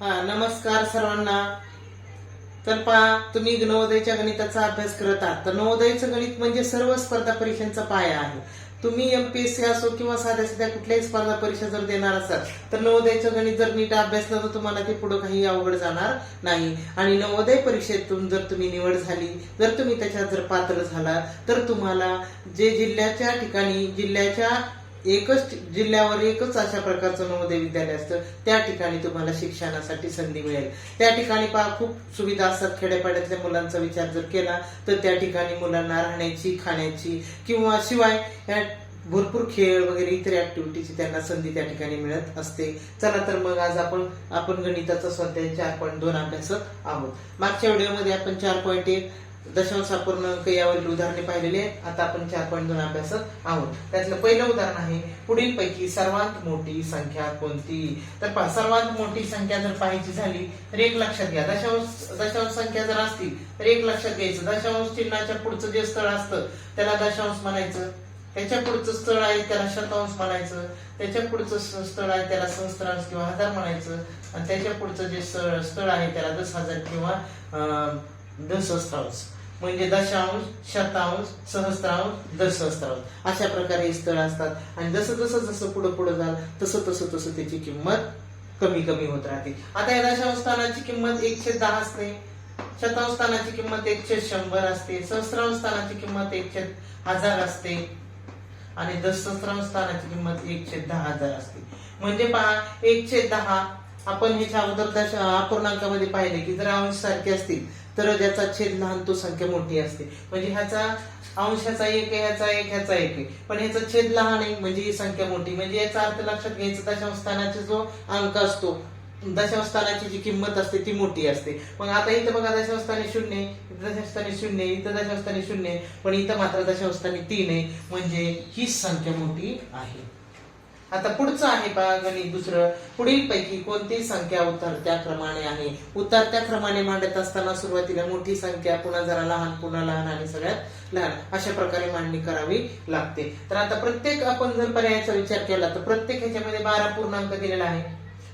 नमस्कार सर्वांना. तर पहा, तुम्ही नवोदयच्या गणिताचा अभ्यास करत आहात. तर नवोदयचं गणित म्हणजे सर्व स्पर्धा परीक्षांचा पाया आहे. तुम्ही एमपीएससी असो किंवा साध्या साध्या कुठल्याही स्पर्धा परीक्षा जर देणार असाल तर नवोदयचं गणित जर नीट अभ्यासलं तर तुम्हाला ते पुढे काही अवघड जाणार नाही. आणि नवोदय परीक्षेतून जर तुम्ही निवड झाली, जर तुम्ही त्याच्यात जर पात्र झाला, तर तुम्हाला जे जिल्ह्याच्या ठिकाणी एकच जिल्ह्यावर एकच अशा प्रकारचं नवोदय विद्यालय असतं, त्या ठिकाणी तुम्हाला शिक्षणासाठी संधी मिळेल. त्या ठिकाणी पहा, खूप सुविधा असतात. खेड्यापाड्यातल्या मुलांचा विचार जर केला तर त्या ठिकाणी मुलांना राहण्याची, खाण्याची किंवा शिवाय भरपूर खेळ वगैरे इतर ऍक्टिव्हिटीची त्यांना संधी त्या ठिकाणी मिळत असते. चला तर मग आज आपण गणिताचा स्वाध्याय 4.2 अभ्यासत आहोत. मागच्या व्हिडिओमध्ये आपण 4.1 दशांश अपूर्ण अंक यावरील उदाहरणे पाहिलेली आहेत. आता आपण 4.2 अभ्यासत आहोत. त्यातलं पहिलं उदाहरण आहे, पुढील पैकी सर्वात मोठी संख्या कोणती? तर पहा, सर्वात मोठी संख्या जर पाहायची झाली तर एक लक्षात घ्या, दशांश संख्या जर असतील तर एक लक्षात घ्यायचं, दशांश चिन्हाच्या पुढचं जे स्थळ असतं त्याला दशांश म्हणायचं, त्याच्या पुढचं स्थळ आहे त्याला शतांश म्हणायचं, त्याच्या पुढचं स्थळ आहे त्याला सहस्त्रांश किंवा हजार म्हणायचं, आणि त्याच्या पुढचं जे स्थळ आहे त्याला 10,000 किंवा दशसहस्त्रांश, म्हणजे दशांश, शतांश, सहस्त्रांश, दशसहस्त्रांश अशा प्रकारे स्थळ असतात. आणि जसं पुढे पुढे जाल तसं त्याची किंमत कमी कमी होत राहते. आता या दशांश स्थानाची किंमत 1/10 असते, शतांश स्थानाची किंमत 1/100 असते, सहस्त्रांश स्थानाची किंमत 1/1000 असते आणि दशसहस्त्रांश स्थानाची किंमत 1/10,000 असते. म्हणजे पहा, 1/10 आपण ह्याच्या अगोदर अपूर्णांकामध्ये पाहिले की जर अंश सारखे असतील तर ज्याचा छेद लहान तो संख्या मोठी असते. म्हणजे ह्याचा अंशाचा 1 आहे, ह्याचा 1, ह्याचा 1 आहे, पण ह्याचा छेद लहान आहे म्हणजे ही संख्या मोठी. म्हणजे याचा अर्थ लक्षात घ्यायचा, दशांश स्थानाचा जो अंक असतो, दशांश स्थानाची जी किंमत असते ती मोठी असते. मग आता इथं बघा, दशांश स्थानी 0, इथं दशांश स्थानी 0, इथं दशांश स्थानी 0, पण इथं मात्र दशांश स्थानी 3 आहे, म्हणजे ही संख्या मोठी आहे. आता पुढचं आहे पहा गणित दुसरं, पुढील पैकी कोणती संख्या उतरत्या क्रमाने आहे? उतरत्या क्रमाने मांडत असताना सुरुवातीला मोठी संख्या, पुन्हा जरा लहान, पुन्हा लहान आणि सगळ्यात लहान अशा प्रकारे मांडणी करावी लागते. तर आता प्रत्येक आपण जर पर्यायाचा विचार केला तर प्रत्येक ह्याच्यामध्ये 12 पूर्णांक दिलेला आहे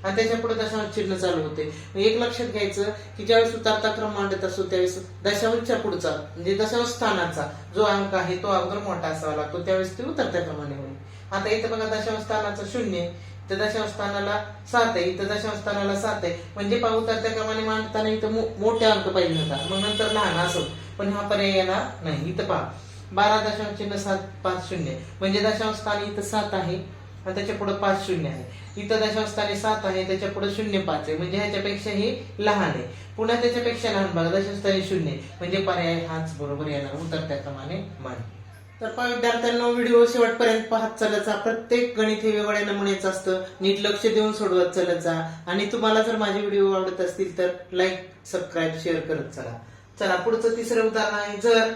आणि त्याच्या पुढे दशांश चिन्ह चालू होते. एक लक्षात घ्यायचं की ज्यावेळेस उतरता क्रम मांडत असतो त्यावेळेस दशांशच्या पुढचा म्हणजे दशांश स्थानाचा जो अंक आहे तो अगोदर मोठा असावा लागतो, त्यावेळेस ते उतरत्या क्रमाने होईल. आता इथं बघा, दशांश स्थानाचं 0, तर दशांश स्थानाला 7 आहे, इथं दशांश स्थानाला 7 आहे, म्हणजे पहा उतरत्या क्रमाने मांडताना इथं मोठा अंक पाहिजे होता, मग नंतर लहान असं, पण हा पर्याय येणार नाही. इथं पहा 12 दशांश चिन्ह 7 5 0, म्हणजे दशांश स्थानी इथं 7 आहे आणि त्याच्या पुढे 5 0 आहे. इथं दशांश स्थानी 7 आहे, त्याच्या पुढे 0 5 आहे, म्हणजे ह्याच्यापेक्षा हे लहान आहे. पुन्हा त्याच्यापेक्षा लहान बघा, दशांश स्थानी 0, म्हणजे पर्याय हाच बरोबर येणार, उतरत्या क्रमाने मांड. तर पहा विद्यार्थ्यांना, व्हिडिओ शेवटपर्यंत पाहत चालत जा. प्रत्येक गणित हे वेगवेगळ्या नमुन्याचं असतं, नीट लक्ष देऊन सोडवत चालत जा. आणि तुम्हाला जर माझे व्हिडिओ आवडत असतील तर लाईक, सबस्क्राईब, शेअर करत चला. चला पुढचं तिसरं उदाहरण आहे, जर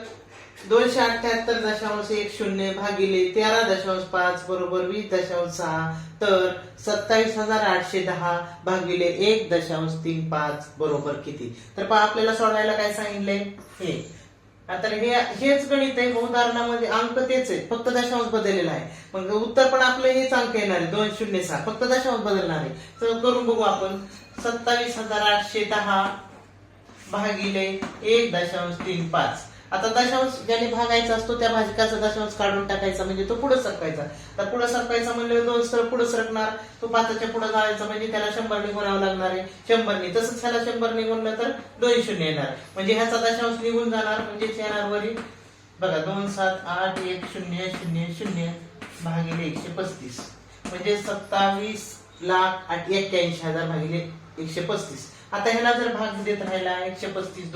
278.10 भागिले 13.5 बरोबर 20.6 तर 27,810 भागिले 1.35 बरोबर किती? तर पहा, आपल्याला सोडवायला काय सांगितलंय हे. आता हेच गणित आहे, उदाहरणामध्ये अंक तेच आहे, फक्त दशांश बदललेला आहे. मग उत्तर पण आपलं हेच अंक येणार आहे, 206, फक्त दशांश बदलणार आहे. तर करून बघू आपण. 27,810 भागिले 1.35. आता दशांश ज्याने भागायचा असतो त्या भाजकाचा दशांश काढून टाकायचा, म्हणजे तो पुढे सरकायचा. तर पुढे सरकायचा म्हणजे 2 स्थळ पुढे सरकणार, तो 5च्या पुढे जायचा म्हणजे त्याला 100 ने गुणावं लागणार आहे, 100 तसंच ह्याला 100 ने गुणलं तर 2 येणार, म्हणजे ह्याचा दशांश निघून जाणार, म्हणजे येणार वरील बघा 2,7,8,1,0,0,0 भागिले 135, म्हणजे 27,81,000 भागिले 135. आता ह्याला जर भाग देत राहिला, 135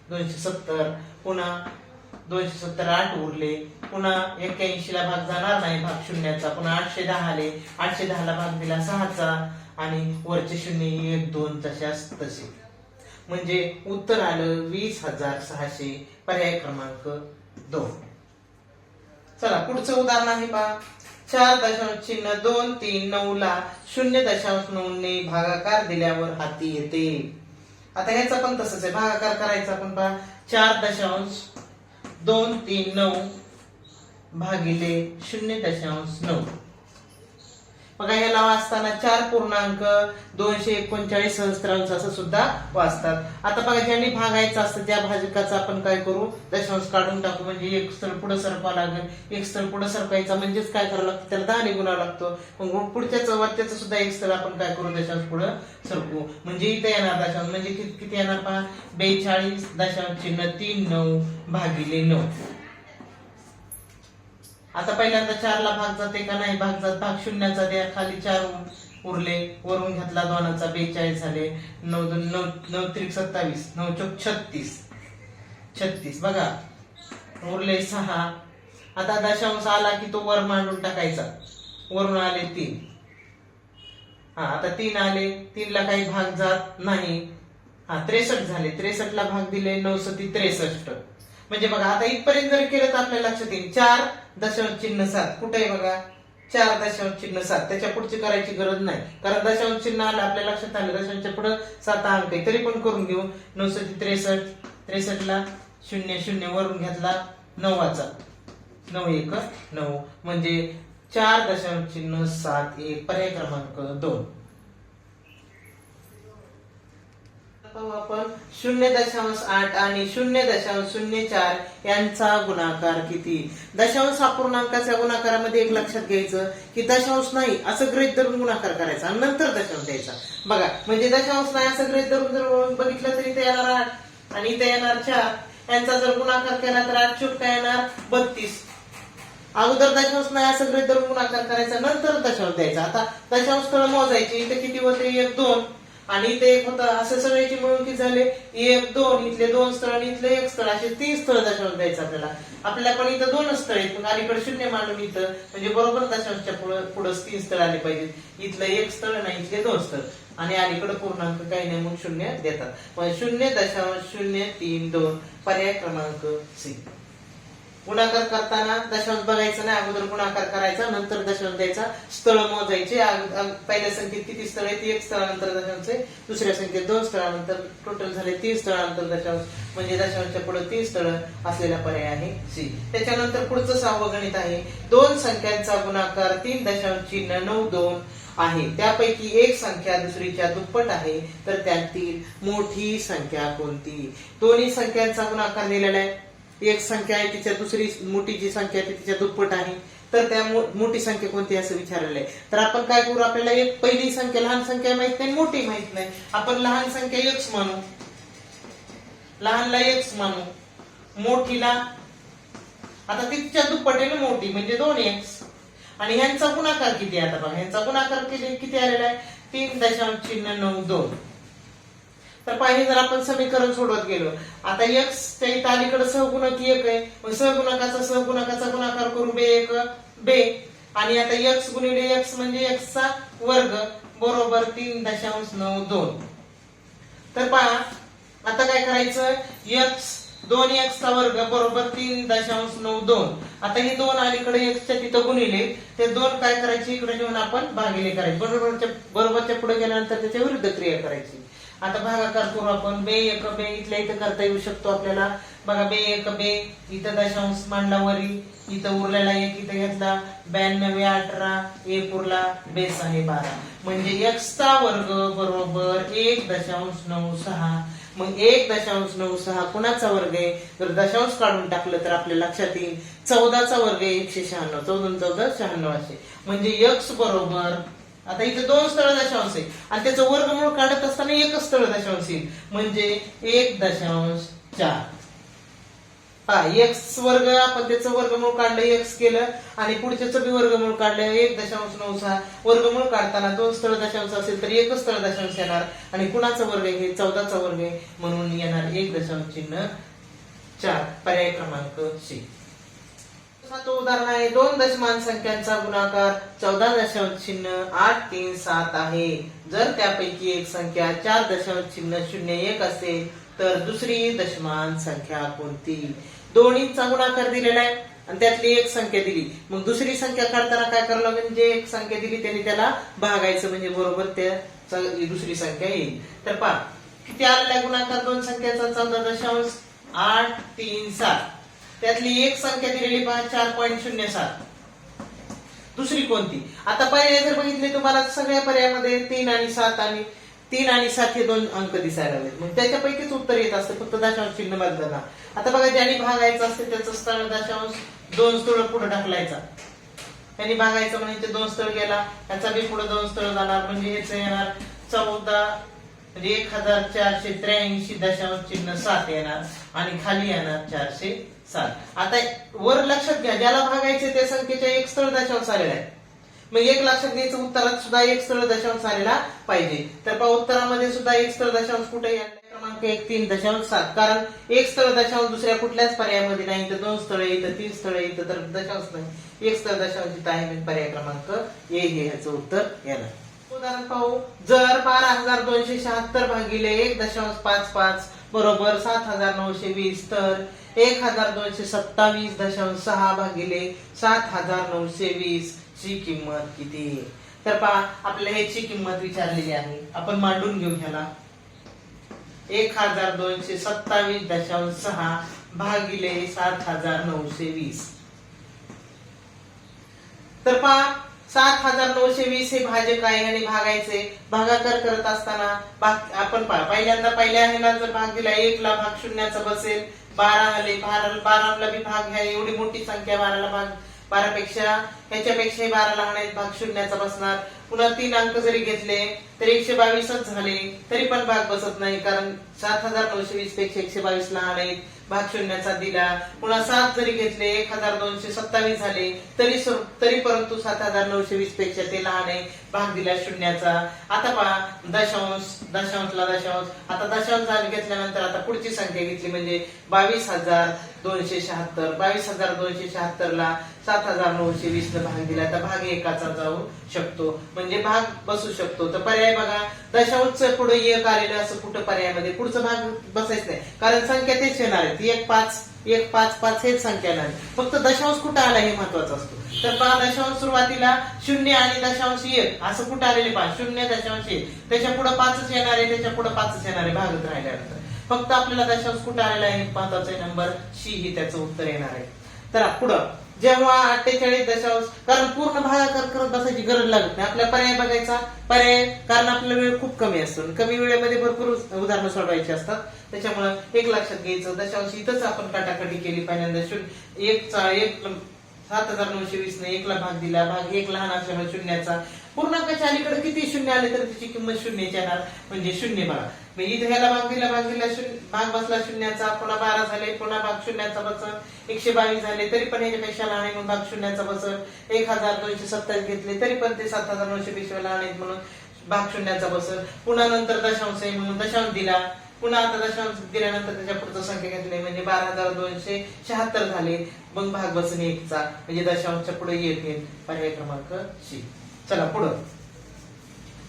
270, पुन्हा 270 8 उरले, पुन्हा 81 ला भाग जाणार नाही, भाग शून्याचा, पुन्हा 810 आले, 810 ला भाग दिला 6चा आणि वरचे 0 1 2 तशाच तसे, म्हणजे उत्तर आलं 20,600, पर्याय क्रमांक 2. चला पुढचं उदाहरण आहे पहा, 4.239 ला 0.9 ने भागाकार दिल्यावर हाती येते. आता ह्याचा पण तसंच आहे, भागाकार करायचा आपण पहा, 4.239 भागिले 0.9, बघा ह्याला वाचताना 4.239 सहस्त्रांश असं सुद्धा वाचतात. आता बघा ज्यांनी भागायचं असतं त्या भाजकाचं आपण काय करू, दशांश काढून टाकू. म्हणजे एक स्थळ पुढे सरकावं लागेल. एक स्थळ पुढे सरकायचा म्हणजेच काय करावं लागतं, त्याला 10 ने गुणावं लागतो. मग पुढच्या वरत्याचं सुद्धा एक स्थळ आपण काय करू, दशांश पुढे सरकू. म्हणजे इथे येणार दशांश म्हणजे किती येणार पहा, 42.39 भागिले 9. आता पहिल्यांदा 4 ला भाग जाते का नाही भाग जात, भाग शून्याचा द्या, खाली 4 उरले, वरून घेतला 2चा 42 झाले, 9 त्रिक 27, 9 चौक 36 बघा उरले 6. आता दशांश आला की तो वर मांडून टाकायचा, वरून आले 3. आता 3 आले, 3 ला काही भाग जात नाही. 63 झाले, 63 ला भाग दिले, 9 सती 63. म्हणजे बघा आता इथपर्यंत जर केलं तर आपल्या लक्षात येईल 4.7 कुठे आहे बघा, 4.7. त्याच्या पुढची करायची गरज नाही, कारण दशांश चिन्ह आलं आपल्या लक्षात आलं. दशांशच्या पुढे 7 अंक आहे, तरी पण करून घेऊ. 9 सती 63, 63 ला 0 वरून घेतला 9चा, 9 1 9 म्हणजे 4.71. पर्याय क्रमांक 2. आपण 0.8 आणि 0.04 यांचा गुणाकार किती. दशांश अपूर्णांकाच्या गुणाकारामध्ये एक लक्षात घ्यायचं की दशांश नाही असं गृहीत धरून गुणाकार करायचा आणि नंतर दशांश द्यायचा. बघा म्हणजे दशांश नाही असं गृहीत धरून जर बघितलं तर इथे येणार 8 आणि इथे येणार 4. यांचा जर गुणाकार केला तर 8 चूक काय येणार 32. अगोदर दशांश नाही असं गृहीत धरून गुणाकार करायचा, नंतर दशांश द्यायचा. आता दशांश स्थळ मोजायची, इथे किती होते 1 2 आणि इथे 1 होता, असे सगळ्याची मिळून किती झाले 1 2, इथले 2 स्थळ आणि इथले 1 स्थळ, असे 3 स्थळ दशांश द्यायचं आपल्याला. आपल्याला पण इथं 2 स्थळ आहेत, पण अलीकडे 0 मांडून इथं म्हणजे बरोबर दशांशच्या पुढे 3 स्थळ आले पाहिजेत. इथलं 1 स्थळ नाही, इथले 2 स्थळ आणि अलीकडे पूर्णांक काही नाही म्हणून 0 देतात. मग 0.032 पर्याय क्रमांक सी. गुणाकार करताना दशांश बघायचं नाही, अगोदर गुणाकार करायचा नंतर दशांश द्यायचा. स्थळ मोजायचे, पहिल्या संख्येत किती स्थळ आहेत 1 स्थळानंतर दशांश, दुसऱ्या संख्येत 2 स्थळानंतर, टोटल झाले 3 स्थळानंतर दशांश, म्हणजे दशांशच्या पुढे 3 स्थळ असलेला पर्याय आहे सी. त्याच्यानंतर पुढचं 6वं गणित आहे. 2 संख्यांचा गुणाकार 3.92 आहे, त्यापैकी एक संख्या दुसरीच्या दुप्पट आहे, तर त्यातील मोठी संख्या कोणती. दोन्ही संख्यांचा गुणाकार दिलेला आहे. एक संख्या आहे तिच्या दुसरी मोठी जी संख्या आहे तिच्या दुप्पट आहे, तर त्या मोठी संख्या कोणती असं विचारलेलं आहे. तर आपण काय करू, आपल्याला एक पहिली संख्या लहान संख्या माहित नाही, मोठी माहित नाही. आपण लहान संख्या x मानू, लहानला x मानू, मोठीला आता तिच्या दुप्पट आहे ना मोठी म्हणजे 2x. आणि ह्यांचा गुणाकार किती आहे आता बघा, ह्यांचा गुणाकार किती आलेला आहे 3.92. तर पाहिजे जर आपण समीकरण सोडवत गेलो, आता x च्या इथं अलीकडे सहगुणक 1 आहे, मग सहगुणकाचा गुणाकार करू b1 b, आणि आता x गुणिले x म्हणजे x चा वर्ग बरोबर 3.92. तर पहा आता काय करायचं, x 2x चा वर्ग बरोबर 3.92. आता हे 2 अलीकडे x च्या तिथं गुणिले, ते 2 काय करायचे इकडे नेऊन आपण भागिले करायचे, बरोबरच्या पुढे गेल्यानंतर त्याच्या विरुद्ध क्रिया करायची. आता भागाकार करू आपण, b1 b इथल्या इथं करता येऊ शकतो आपल्याला. बघा b1 b, इथं दशांश मांडला वरी, इथं उरलेला 1 इथं घेतला, 92 18 1 उरला, बेस आहे 12, म्हणजे x चा वर्ग बरोबर 1.96. मग 1.96 कुणाचा वर्ग आहे, जर दशांश काढून टाकलं तर आपल्या लक्षात येईल 14 चा वर्ग आहे 196, 14 14 96 असे. म्हणजे x बरोबर, आता इथे 2 स्थळ दशांश आहे आणि त्याचं वर्गमूळ काढत असताना एकच स्थळ दशांश येईल, म्हणजे 1.4. x वर्ग आपण त्याचं वर्गमूळ काढलं, x केलं आणि पुढच्याचं बी वर्गमूळ काढलं 1.96. वर्गमूळ काढताना 2 स्थळ दशांश असेल तर एकच स्थळ दशांश येणार, आणि कुणाचा वर्ग आहे 14 चा वर्ग आहे म्हणून येणार 1.4 पर्याय क्रमांक सी. तो उदाहरण आहे, 2 दशमान संख्यांचा गुणाकार 14.837 आहे. जर त्यापैकी एक संख्या 4.01 असेल तर दुसरी दशमान संख्या कोणती. दोन्हीचा गुणाकार दिलेला आहे आणि त्यातली एक संख्या दिली, मग दुसरी संख्या काढताना काय करावं लागेल, जे एक संख्या दिली त्यांनी त्याला भागायचं म्हणजे बरोबर त्या दुसरी संख्या येईल. तर पहा किती आलेला गुणाकार 2 संख्याचा 14.837, त्यातली एक संख्या दिलेली पहा 4.07. दुसरी कोणती. आता पर्याय जर बघितले तुम्हाला सगळ्या पर्यायामध्ये 3 आणि 7 आणि 3 आणि 7 हे 2 अंक दिसायला लागलेत. मग त्याच्यापैकीच उत्तर येत असते, फक्त दशांश चिन्ह बदलणार. आता बघा, ज्याने भागायचं असते त्याचं स्थळ दशांश 2 स्थळ पुढे ढकलायचा. त्यांनी भागायचं म्हणजे 2 स्थळ गेला, त्याचा बी पुढे 2 स्थळ जाणार, म्हणजे ह्याचं येणार 14 म्हणजे 1483.7 येणार आणि खाली येणार 407. आता वर लक्षात घ्या, ज्याला भागायचे त्या संख्येच्या एक स्थळ दशांश आलेला आहे. मग एक लक्षात घ्यायचं, उत्तरात सुद्धा एक स्थळ दशांश आलेला पाहिजे. तर पहा, उत्तरामध्ये सुद्धा एक स्थळ दशांश कुठे आहे? क्रमांक 1 3.7. कारण एक स्थळ दशांश दुसऱ्या कुठल्याच पर्यायामध्ये नाही. तर 2 स्थळ इथं, 3 स्थळ इथं, तर दशांश नाही. एक स्थळ दशांश इथं आहे. पर्याय क्रमांक ए हे ह्याचं उत्तर येणार. उदाहरण पाहू. जर 12,276 भागिले 1.55 बरोबर 7,920 तर 1,227.6 भागिले 7,920 ची किंमत किती? तर पहा, आपल्याला ह्याची किंमत विचारलेली आहे. आपण मांडून घेऊ ह्याला. 1,227.6 भागिले 7,920. तर पहा, 7,920 हे भाजक आहे आणि भागायचे. भागाकार करत असताना आपण पहिल्यांदा पहिल्या ह्याला जर भाग दिला, 1 ला भाग शून्याचा बसेल. 12 आले, 12ला बी भाग घ्या. एवढी मोठी संख्या 12ला भाग, 12पेक्षा ह्याच्यापेक्षा 12 लहान आहेत, भाग शून्याचा बसणार. पुन्हा 3 अंक जरी घेतले तर 122च झाले, तरी पण भाग बसत नाही, कारण 7,920 पेक्षा 122 लहान आहेत, भाग शून्याचा दिला. पुन्हा 7 जरी घेतले 1,227 झाले, तरी परंतु 7,920 पेक्षा ते लहान आहे, भाग दिला शून्याचा. आता पहा, दशांशला दशांश. आता दशांश घेतल्यानंतर आता पुढची संख्या घेतली म्हणजे 22,276. 22,276 ला 7,920 न भाग दिला तर भाग एकाचा जाऊ शकतो, म्हणजे भाग बसू शकतो. तर पर्याय बघा, दशांश पुढे एक आलेलं असं कुठं पर्यायामध्ये पुढचा भाग बसायच नाही, कारण संख्या तेच येणार आहेत. 1 5 1 5 5 हेच संख्या नाही, फक्त दशांश कुठं आला हे महत्वाचं असतो. तर पहा, दशांश सुरुवातीला 0 आणि दशांश 1 असं कुठं आलेले पहा, 0.1 त्याच्या पुढे 5च येणार आहे, त्याच्या पुढे 5च येणार आहे भागत राहिल्यानंतर. फक्त आपल्याला दशांश कुठं आलेला आहे महत्वाचा आहे, नंबर सी ही त्याचं उत्तर येणार आहे. तर पुढं जेव्हा 48 दशांश, कारण पूर्ण भागाकार करत बसायची गरज लागत नाही, आपल्याला पर्याय बघायचा. पर्याय, कारण आपला वेळ खूप कमी असतो, कमी वेळेमध्ये भरपूर उदाहरणं सोडवायची असतात, त्याच्यामुळे एक लक्षात घ्यायचं. दशांश इथंच आपण काटाकाटी केली. पहिल्यांदा 7,920 ने 1 ला भाग दिला, भाग 1 लहान असल्यामुळे शून्याचा. पूर्णांकाच्या अलीकडे किती शून्य आले तर त्याची किंमत शून्याची येणार, म्हणजे 0 बघा. इथे ह्याला भाग दिला, भाग बसला शून्याचा. पुन्हा 12 झाले, पुन्हा भाग शून्याचा बसल. 122 झाले, तरी पण ह्याच्यापेक्षा लहान आहे म्हणून भाग शून्याचा बसल. 1,227 घेतले, तरी पण ते 7,900 पेक्षा लहान आहेत म्हणून भाग शून्याचा बसल. पुन्हा नंतर दशांश आहे म्हणून दशांश दिला. पुन्हा आता दशांश दिल्यानंतर त्याच्या पुढचं संख्या घेतली म्हणजे 12,276 झाले, मग भाग बसन 1 चा, म्हणजे दशांशच्या पुढे 1 येईल. पर्याय क्रमांक सी. चला पुढं.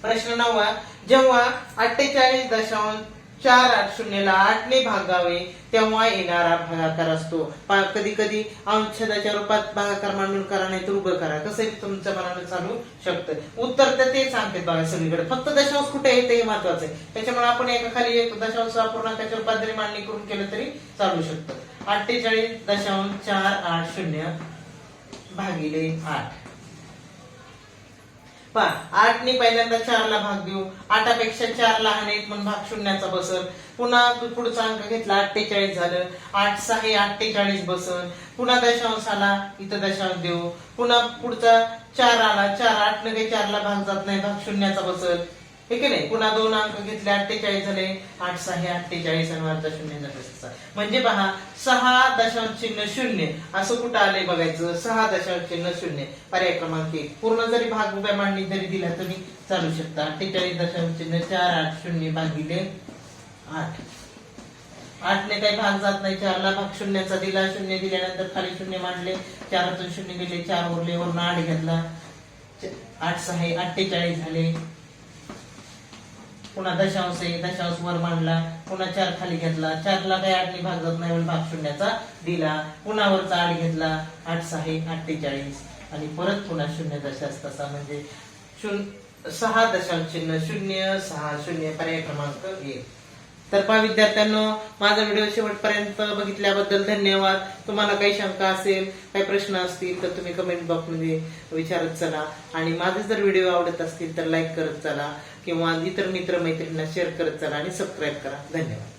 प्रश्न 9. जेव्हा 48.480 ला 8 ने भागावे तेव्हा येणारा भागाकार असतो. कधी कधी अंशछेदाच्या रूपात भागाकार मांडून करा, नाही तर उभं करा, कसंही तुमच्या मनाने चालू शकतं. उत्तर तर ते सांगते बघा सगळीकडे, फक्त दशांश कुठे येते हे महत्वाचं आहे. त्याच्यामुळे आपण एका खाली एक दशांश पूर्णांकाच्या रूपात जरी मांडणी करून केलं तरी चालू शकतं. 48.480 भागिले 8. 8 ने पहिल्यांदा 4 ला भाग देऊ. 8 पेक्षा 4 लहान आहेत म्हणून भाग शून्याचा बसल. पुन्हा पुढचा अंक घेतला, 48 झालं. 8 6 हे 48 बसल. पुन्हा दशांश आला, इथं दशांश देऊ. पुन्हा पुढचा 4 आला, 8 ने 4 ला भाग जात नाही, भाग शून्याचा बसल, ठीक आहे नाही. पुन्हा 2 अंक घेतले, 48 झाले. 8 6 हे 48 आणि वरचा शून्याचा बसला. म्हणजे पहा, 6.0 असं कुठं आलंय बघायचं. 6.0. पर्याय क्रमांक 1. पूर्ण जरी भाग उभ्या मांडणी जरी दिला तरी चालू शकता. 48.480 भागिले 8. 8 ने काही भाग जात नाही, 4 ला भाग शून्याचा दिला. 0 दिल्यानंतर खाली 0 मांडले, 4तून 0 गेले, 4 उरले, वरून 8 घेतला. 8 6 हे 48 झाले. पुन्हा दशांश आहे, दशांश वर मांडला. पुन्हा 4 खाली घेतला. 4 ला काही 8 ने भाग जात नाही म्हणून भाग शून्याचा दिला. पुन्हा वरचा 8 घेतला. 8 6 हे 48 आणि परत पुन्हा 0 दशांश तसा, म्हणजे 6.060. पर्याय क्रमांक 1. तर पहा विद्यार्थ्यांनो, माझा व्हिडिओ शेवटपर्यंत बघितल्याबद्दल धन्यवाद. तुम्हाला काही शंका असेल, काही प्रश्न असतील तर तुम्ही कमेंट बॉक्समध्ये विचारत चला. आणि माझे जर व्हिडिओ आवडत असतील तर लाईक करत चला किंवा इतर मित्र मैत्रिणींना शेअर करत चला आणि सबस्क्राईब करा. धन्यवाद.